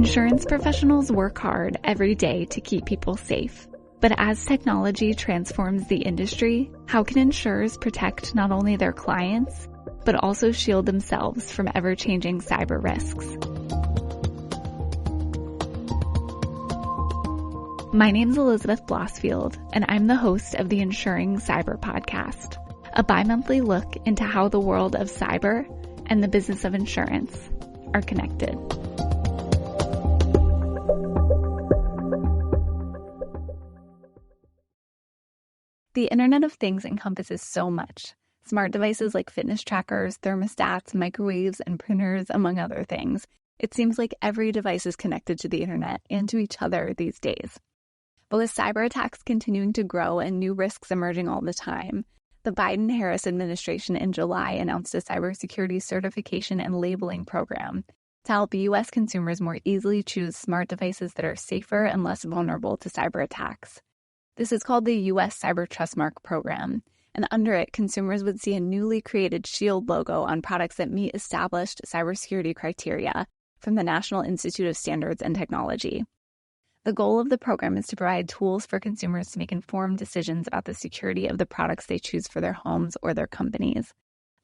Insurance professionals work hard every day to keep people safe. But as technology transforms the industry, how can insurers protect not only their clients, but also shield themselves from ever-changing cyber risks? My name's Elizabeth Blossfield, and I'm the host of the Insuring Cyber podcast, a bi-monthly look into how the world of cyber and the business of insurance are connected. The Internet of Things encompasses so much. Smart devices like fitness trackers, thermostats, microwaves, and printers, among other things. It seems like every device is connected to the Internet and to each other these days. But with cyber attacks continuing to grow and new risks emerging all the time, the Biden-Harris administration in July announced a cybersecurity certification and labeling program to help U.S. consumers more easily choose smart devices that are safer and less vulnerable to cyber attacks. This is called the U.S. Cyber Trustmark Program, and under it, consumers would see a newly created shield logo on products that meet established cybersecurity criteria from the National Institute of Standards and Technology. The goal of the program is to provide tools for consumers to make informed decisions about the security of the products they choose for their homes or their companies.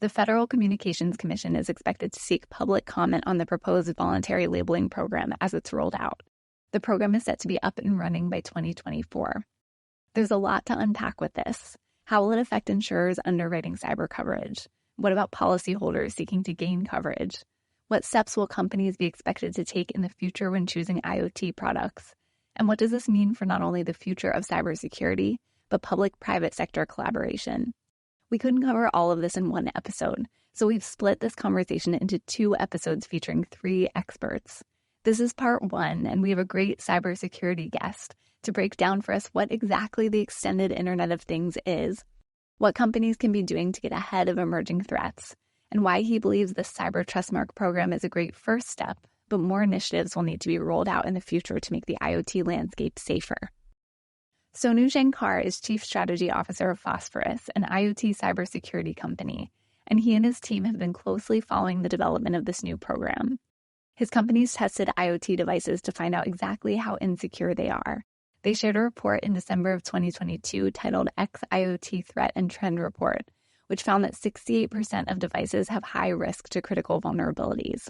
The Federal Communications Commission is expected to seek public comment on the proposed voluntary labeling program as it's rolled out. The program is set to be up and running by 2024. There's a lot to unpack with this. How will it affect insurers underwriting cyber coverage? What about policyholders seeking to gain coverage? What steps will companies be expected to take in the future when choosing IoT products? And what does this mean for not only the future of cybersecurity, but public-private sector collaboration? We couldn't cover all of this in one episode, so we've split this conversation into 2 episodes featuring 3 experts. This is part 1, and we have a great cybersecurity guest to break down for us what exactly the extended Internet of Things is, what companies can be doing to get ahead of emerging threats, and why he believes the Cyber Trustmark program is a great first step, but more initiatives will need to be rolled out in the future to make the IoT landscape safer. Sonu Shankar is Chief Strategy Officer of Phosphorus, an IoT cybersecurity company, and he and his team have been closely following the development of this new program. His company's tested IoT devices to find out exactly how insecure they are. They shared a report in December of 2022 titled X-IoT Threat and Trend Report, which found that 68% of devices have high risk to critical vulnerabilities.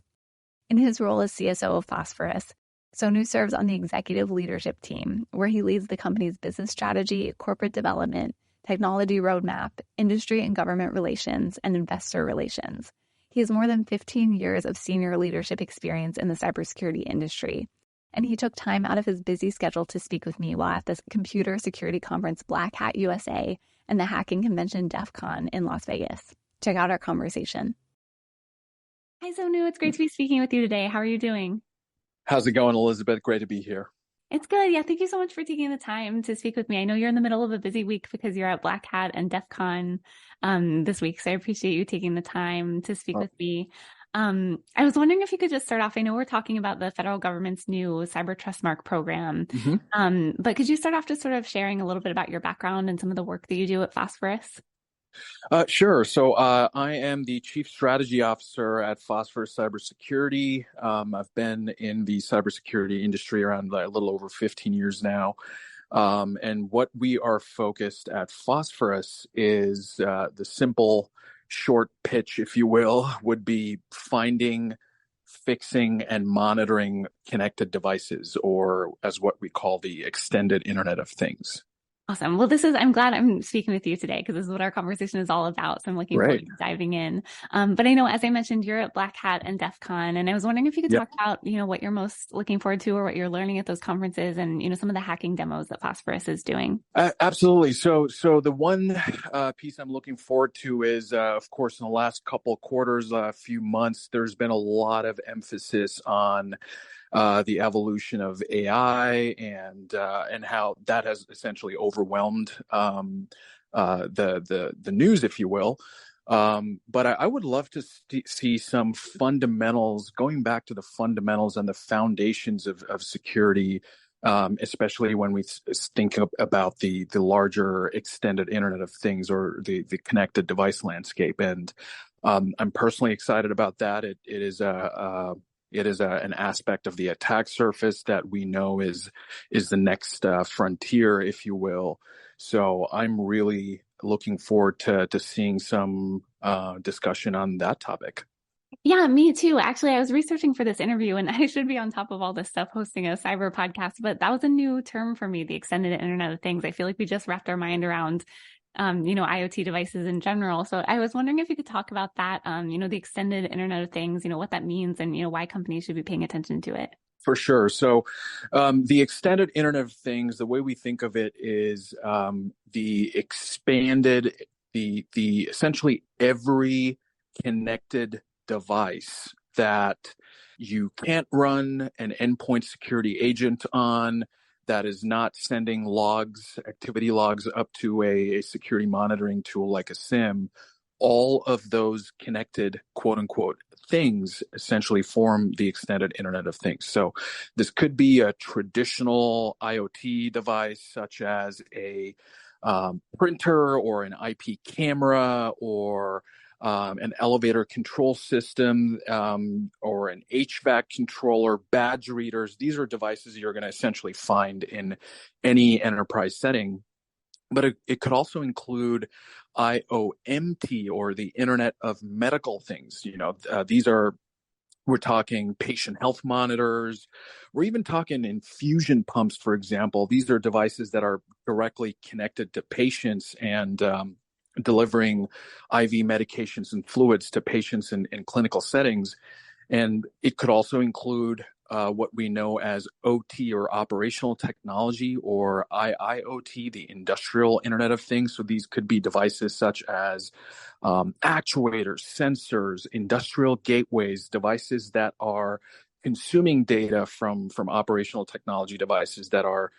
In his role as CSO of Phosphorus, Sonu serves on the executive leadership team, where he leads the company's business strategy, corporate development, technology roadmap, industry and government relations, and investor relations. He has more than 15 years of senior leadership experience in the cybersecurity industry, and he took time out of his busy schedule to speak with me while at the computer security conference Black Hat USA and the hacking convention DEF CON in Las Vegas. Check out our conversation. Hi, Sonu. It's great to be speaking with you today. How are you doing? How's it going, Elizabeth? Great to be here. It's good. Yeah, thank you so much for taking the time to speak with me. I know you're in the middle of a busy week because you're at Black Hat and DEF CON this week, so I appreciate you taking the time to speak with me. I was wondering if you could just start off. I know we're talking about the federal government's new Cyber Trustmark program, but could you start off just sort of sharing a little bit about your background and some of the work that you do at Phosphorus? Sure. So I am the Chief Strategy Officer at Phosphorus Cybersecurity. I've been in the cybersecurity industry around a little over 15 years now. And what we are focused at Phosphorus is the simple short pitch, if you will, would be finding, fixing, and monitoring connected devices, or as what we call the extended Internet of Things. Awesome. Well, I'm glad I'm speaking with you today because this is what our conversation is all about. So I'm looking forward to diving in. But I know, as I mentioned, you're at Black Hat and DEF CON, and I was wondering if you could talk about, what you're most looking forward to or what you're learning at those conferences and, some of the hacking demos that Phosphorus is doing. Absolutely. So the one piece I'm looking forward to is, of course, in the last couple of quarters, few months, there's been a lot of emphasis on the evolution of AI and how that has essentially overwhelmed the news, if you will. But I would love to see some fundamentals, going back to the fundamentals and the foundations of security, especially when we think about the larger extended Internet of Things or the connected device landscape. And I'm personally excited about that. It is It is an aspect of the attack surface that we know is the next frontier, if you will. So I'm really looking forward to seeing some discussion on that topic. Yeah, me too. Actually, I was researching for this interview and I should be on top of all this stuff hosting a cyber podcast, but that was a new term for me, the extended Internet of Things. I feel like we just wrapped our mind around, IoT devices in general. So I was wondering if you could talk about that, the extended Internet of Things, what that means and, why companies should be paying attention to it. For sure. So, the extended Internet of Things, the way we think of it is the expanded, the essentially every connected device that you can't run an endpoint security agent on, that is not sending logs, activity logs up to a security monitoring tool like a SIM. All of those connected, quote unquote, things essentially form the extended Internet of Things. So this could be a traditional IoT device, such as a printer or an IP camera or an elevator control system or an HVAC controller, badge readers. These are devices you're going to essentially find in any enterprise setting. But it could also include IOMT, or the Internet of Medical Things. We're talking patient health monitors. We're even talking infusion pumps, for example. These are devices that are directly connected to patients and delivering IV medications and fluids to patients in clinical settings. And it could also include what we know as OT, or operational technology, or IIoT, the industrial Internet of Things. So these could be devices such as actuators, sensors, industrial gateways, devices that are consuming data from operational technology devices that are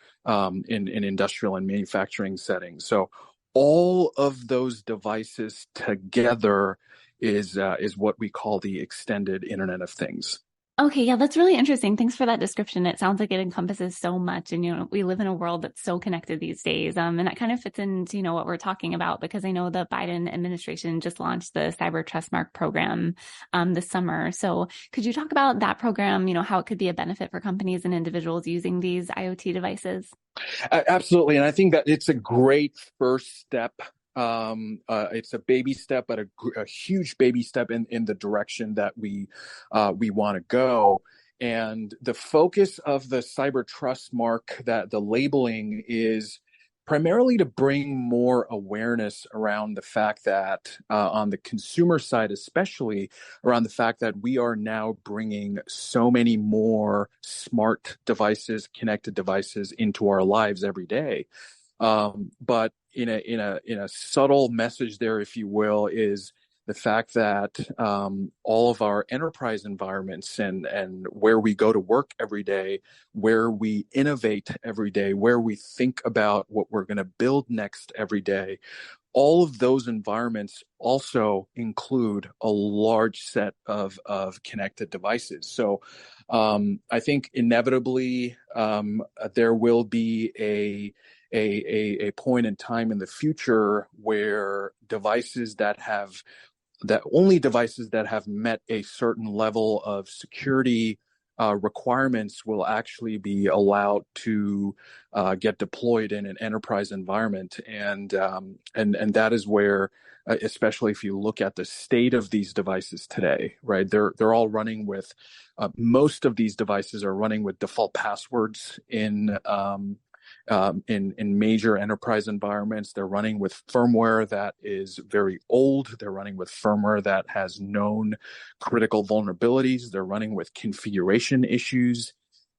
in industrial and manufacturing settings. So all of those devices together is what we call the extended Internet of Things. Okay, yeah, that's really interesting. Thanks for that description. It sounds like it encompasses so much. And, we live in a world that's so connected these days. And that kind of fits into, what we're talking about, because I know the Biden administration just launched the Cyber Trust Mark program this summer. So could you talk about that program, how it could be a benefit for companies and individuals using these IoT devices? Absolutely. And I think that it's a great first step. It's a baby step, but a huge baby step in the direction that we want to go. And the focus of the Cyber Trust Mark, that the labeling, is primarily to bring more awareness around the fact that on the consumer side, especially around the fact that we are now bringing so many more smart devices, connected devices into our lives every day. But in a subtle message there, if you will, is the fact that all of our enterprise environments and where we go to work every day, where we innovate every day, where we think about what we're going to build next every day, all of those environments also include a large set of connected devices. So I think inevitably there will be a point in time in the future where only devices that have met a certain level of security requirements will actually be allowed to get deployed in an enterprise environment, and that is where, especially if you look at the state of these devices today, right? They're all running with most of these devices are running with default passwords in major enterprise environments. They're running with firmware that is very old. They're running with firmware that has known critical vulnerabilities. They're running with configuration issues.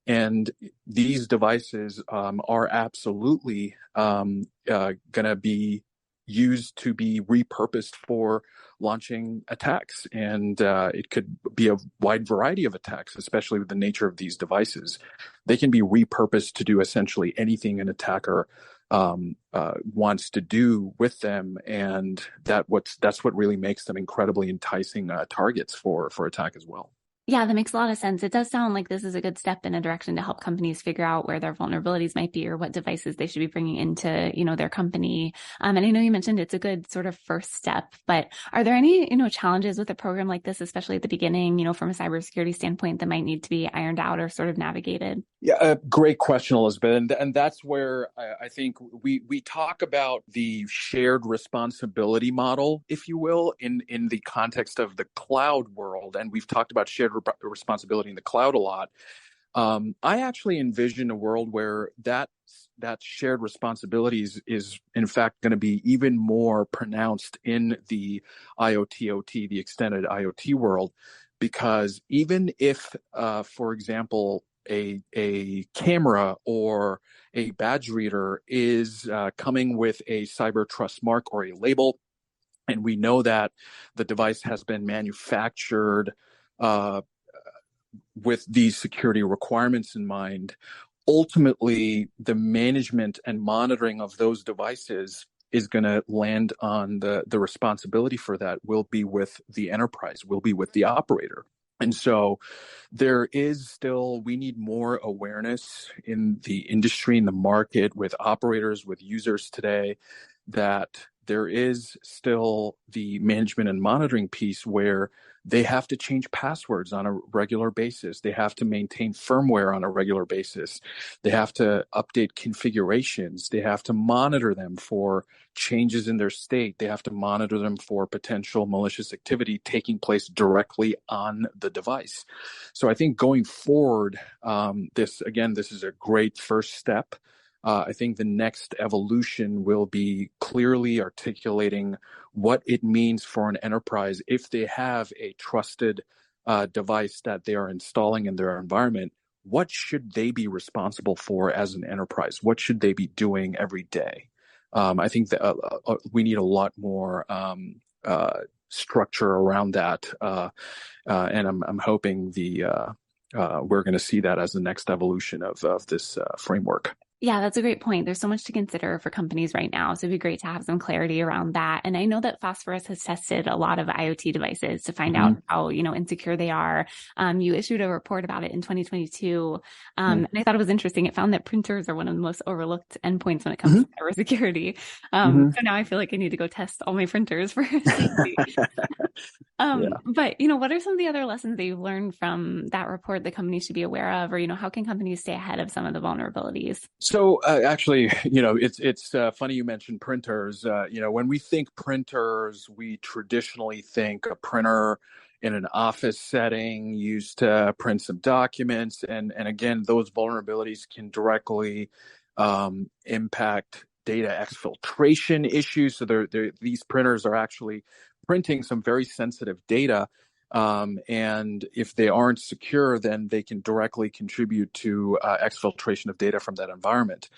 And these devices are absolutely going to be used to be repurposed for launching attacks. And it could be a wide variety of attacks, especially with the nature of these devices. They can be repurposed to do essentially anything an attacker wants to do with them. And that's what really makes them incredibly enticing targets for attack as well. Yeah, that makes a lot of sense. It does sound like this is a good step in a direction to help companies figure out where their vulnerabilities might be or what devices they should be bringing into, their company. And I know you mentioned it's a good sort of first step, but are there any, challenges with a program like this, especially at the beginning, from a cybersecurity standpoint that might need to be ironed out or sort of navigated? Yeah, great question, Elizabeth, and that's where I think we talk about the shared responsibility model, if you will, in the context of the cloud world, and we've talked about shared responsibility in the cloud a lot. I actually envision a world where that shared responsibility is in fact going to be even more pronounced in the IoT, OT, the extended IoT world, because even if, for example, a camera or a badge reader is coming with a cyber trust mark or a label, and we know that the device has been manufactured uh, with these security requirements in mind, ultimately the management and monitoring of those devices is going to land on the responsibility for that will be with the enterprise, will be with the operator. And so there is still, we need more awareness in the industry, in the market, with operators, with users today, that there is still the management and monitoring piece where they have to change passwords on a regular basis. They have to maintain firmware on a regular basis. They have to update configurations. They have to monitor them for changes in their state. They have to monitor them for potential malicious activity taking place directly on the device. So I think going forward, this is a great first step. I think the next evolution will be clearly articulating what it means for an enterprise if they have a trusted device that they are installing in their environment. What should they be responsible for as an enterprise? What should they be doing every day? I think that we need a lot more structure around that, and I'm hoping we're going to see that as the next evolution of this framework. Yeah, that's a great point. There's so much to consider for companies right now. So it'd be great to have some clarity around that. And I know that Phosphorus has tested a lot of IoT devices to find out how, insecure they are. You issued a report about it in 2022. And I thought it was interesting. It found that printers are one of the most overlooked endpoints when it comes to cybersecurity. So now I feel like I need to go test all my printers for safety. Yeah. But, what are some of the other lessons that you've learned from that report that companies should be aware of, or, how can companies stay ahead of some of the vulnerabilities? So actually, it's funny you mentioned printers. When we think printers, we traditionally think a printer in an office setting used to print some documents, and again, those vulnerabilities can directly impact data exfiltration issues. So these printers are actually printing some very sensitive data. And if they aren't secure, then they can directly contribute to exfiltration of data from that environment.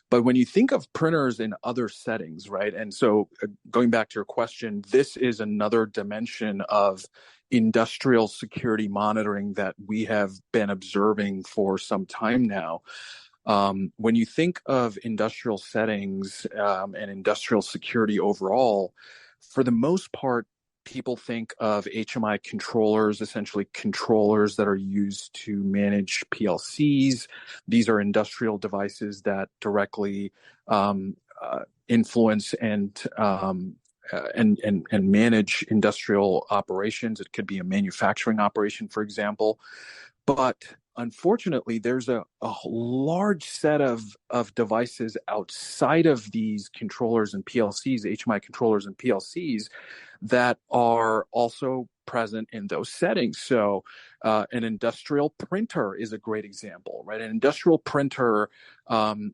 But when you think of printers in other settings, right? And so going back to your question, this is another dimension of industrial security monitoring that we have been observing for some time now. When you think of industrial settings and industrial security overall, for the most part, people think of HMI controllers, essentially controllers that are used to manage PLCs. These are industrial devices that directly influence and manage industrial operations. It could be a manufacturing operation, for example. But unfortunately, there's a large set of devices outside of these controllers and PLCs, HMI controllers and PLCs, that are also present in those settings. So an industrial printer is a great example, right? An industrial printer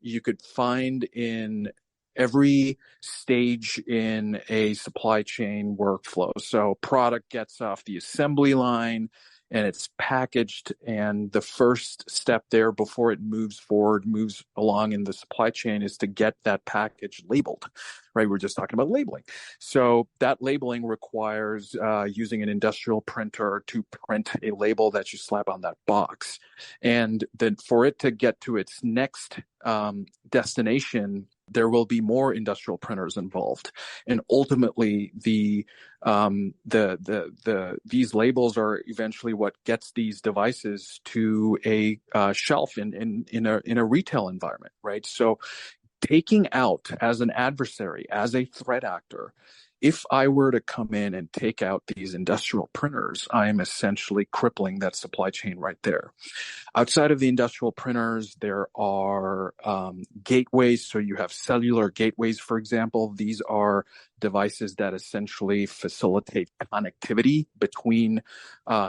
you could find in every stage in a supply chain workflow. So product gets off the assembly line and it's packaged, and the first step there before it moves along in the supply chain is to get that package labeled, right? We're just talking about labeling. So that labeling requires using an industrial printer to print a label that you slap on that box. And then for it to get to its next destination, there will be more industrial printers involved, and ultimately these labels are eventually what gets these devices to a shelf in a retail environment, right? So taking out as an adversary, as a threat actor, if I were to come in and take out these industrial printers, I am essentially crippling that supply chain right there. Outside of the industrial printers, there are gateways. So you have cellular gateways, for example. These are devices that essentially facilitate connectivity between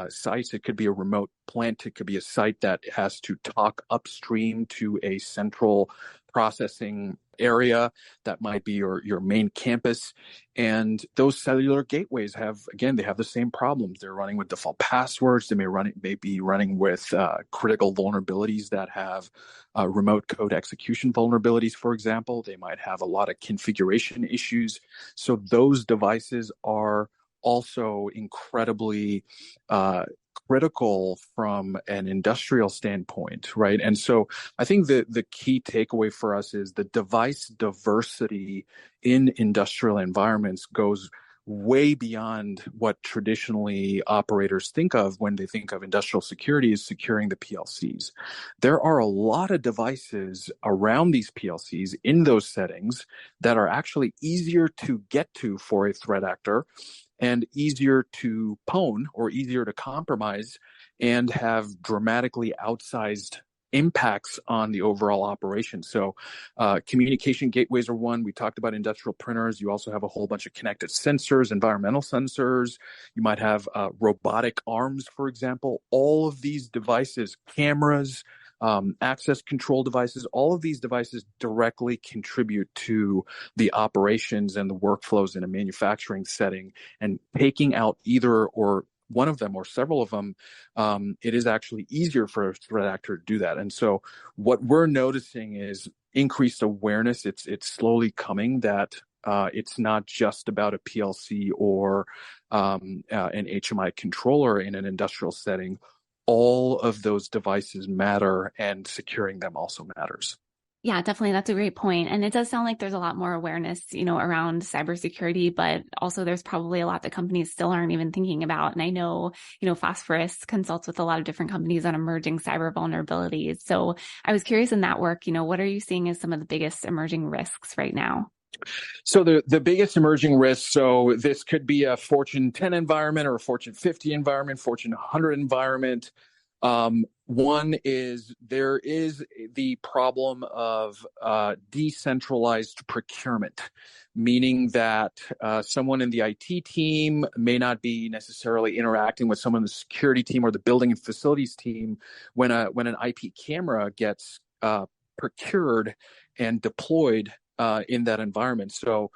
sites. It could be a remote plant. It could be a site that has to talk upstream to a central processing area that might be your main campus. And those cellular gateways they have the same problems. They're running with default passwords. They may be running with critical vulnerabilities that have remote code execution vulnerabilities, for example. They might have a lot of configuration issues. So those devices are also incredibly critical from an industrial standpoint, right? And so I think the key takeaway for us is the device diversity in industrial environments goes way beyond what traditionally operators think of when they think of industrial security as securing the PLCs. There are a lot of devices around these PLCs in those settings that are actually easier to get to for a threat actor and easier to pwn or easier to compromise and have dramatically outsized impacts on the overall operation. So communication gateways are one. We talked about industrial printers. You also have a whole bunch of connected sensors, environmental sensors. You might have robotic arms, for example. All of these devices, cameras, access control devices, all of these devices directly contribute to the operations and the workflows in a manufacturing setting. And taking out either or one of them or several of them, it is actually easier for a threat actor to do that. And so what we're noticing is increased awareness. It's slowly coming that it's not just about a PLC or an HMI controller in an industrial setting. All of those devices matter, and securing them also matters. Yeah, definitely. That's a great point. And it does sound like there's a lot more awareness, around cybersecurity, but also there's probably a lot that companies still aren't even thinking about. And I know, Phosphorus consults with a lot of different companies on emerging cyber vulnerabilities. So I was curious in that work, what are you seeing as some of the biggest emerging risks right now? So the biggest emerging risks, so this could be a Fortune 10 environment or a Fortune 50 environment, Fortune 100 environment. One is there is the problem of decentralized procurement, meaning that someone in the IT team may not be necessarily interacting with someone in the security team or the building and facilities team when an IP camera gets procured and deployed in that environment. So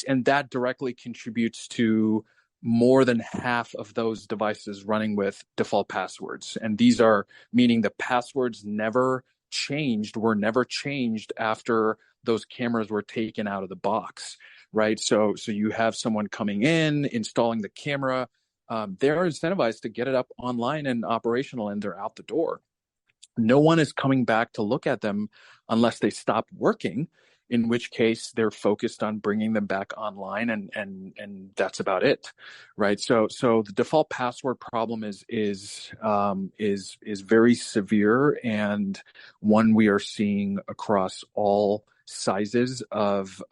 and that directly contributes to more than half of those devices running with default passwords. And these are meaning the passwords were never changed after those cameras were taken out of the box, right? So you have someone coming in, installing the camera. They're incentivized to get it up online and operational, and they're out the door. No one is coming back to look at them unless they stop working, in which case they're focused on bringing them back online, and that's about it, right? So the default password problem is very severe, and one we are seeing across all sizes of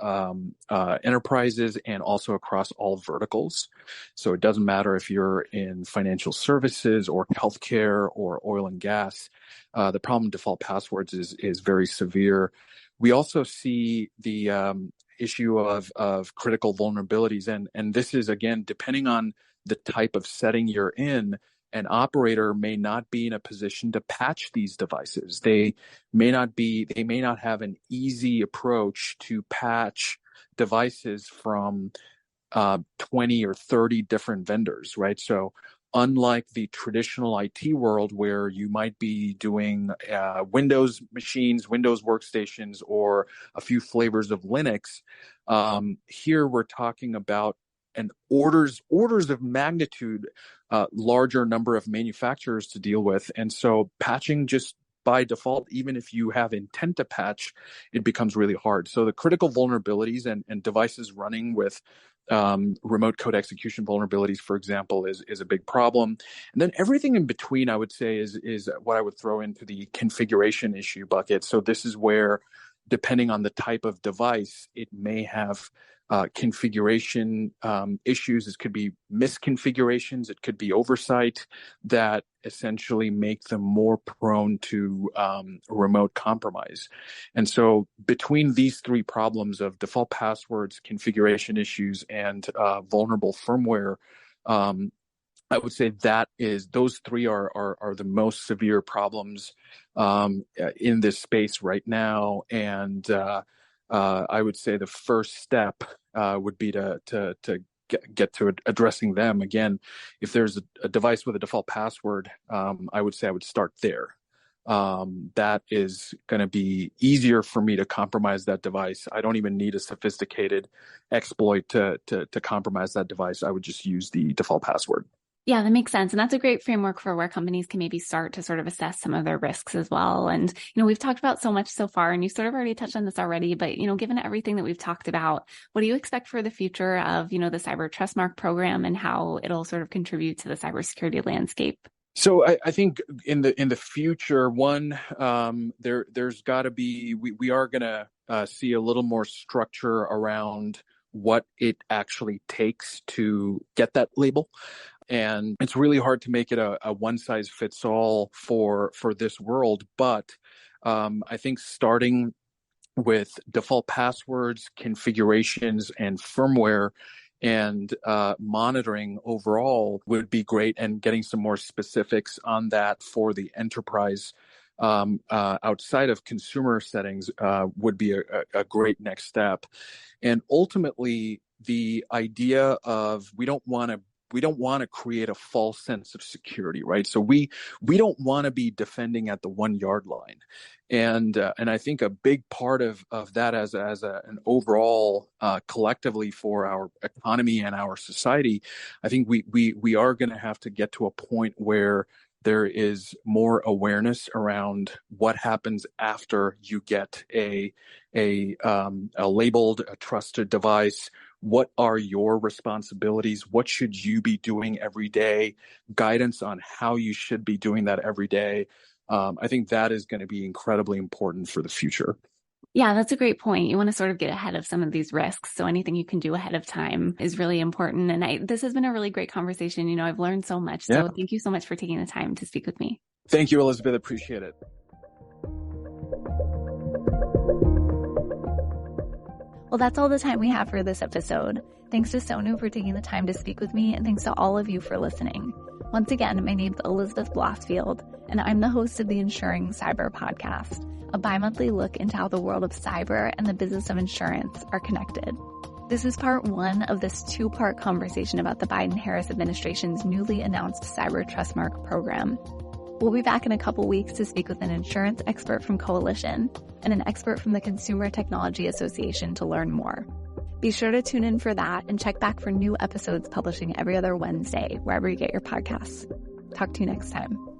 enterprises and also across all verticals. So it doesn't matter if you're in financial services or healthcare or oil and gas. The problem with default passwords is very severe. We also see the issue of critical vulnerabilities, and this is, again, depending on the type of setting you're in. An operator may not be in a position to patch these devices. They may not have an easy approach to patch devices from 20 or 30 different vendors, right? So unlike the traditional IT world where you might be doing Windows machines, Windows workstations, or a few flavors of Linux, here we're talking about an orders of magnitude larger number of manufacturers to deal with. And so patching just by default, even if you have intent to patch, it becomes really hard. So the critical vulnerabilities and devices running with remote code execution vulnerabilities, for example, is a big problem. And then everything in between, I would say, is what I would throw into the configuration issue bucket. So this is where, depending on the type of device, it may have configuration issues. It could be misconfigurations. It could be oversight that essentially make them more prone to remote compromise. And so between these three problems of default passwords, configuration issues, and vulnerable firmware, I would say those three are the most severe problems in this space right now. And I would say the first step would be to get to addressing them. Again, if there's a device with a default password, I would say I would start there. That is going to be easier for me to compromise that device. I don't even need a sophisticated exploit to compromise that device. I would just use the default password. Yeah, that makes sense. And that's a great framework for where companies can maybe start to sort of assess some of their risks as well. And, we've talked about so much so far, and you sort of already touched on this already, but, given everything that we've talked about, what do you expect for the future of, the Cyber Trustmark program and how it'll sort of contribute to the cybersecurity landscape? So I think in the future, there's got to be, we are going to see a little more structure around what it actually takes to get that label. And it's really hard to make it a one size fits all for this world. But I think starting with default passwords, configurations, and firmware and monitoring overall would be great. And getting some more specifics on that for the enterprise outside of consumer settings would be a great next step. And ultimately, the idea of we don't want to create a false sense of security, right? So we don't want to be defending at the 1 yard line, and I think a big part of that as an overall collectively for our economy and our society, I think we are going to have to get to a point where there is more awareness around what happens after you get a labeled, a trusted device. What are your responsibilities? What should you be doing every day? Guidance on how you should be doing that every day. I think that is going to be incredibly important for the future. Yeah, that's a great point. You want to sort of get ahead of some of these risks. So anything you can do ahead of time is really important. And this has been a really great conversation. I've learned so much. So thank you so much for taking the time to speak with me. Thank you, Elizabeth. Appreciate it. Well, that's all the time we have for this episode. Thanks to Sonu for taking the time to speak with me, and thanks to all of you for listening. Once again, my name's Elizabeth Blossfield, and I'm the host of the Insuring Cyber podcast, a bi-monthly look into how the world of cyber and the business of insurance are connected. This is part one of this two-part conversation about the Biden-Harris administration's newly announced Cyber Trustmark program. We'll be back in a couple weeks to speak with an insurance expert from Coalition and an expert from the Consumer Technology Association to learn more. Be sure to tune in for that and check back for new episodes publishing every other Wednesday, wherever you get your podcasts. Talk to you next time.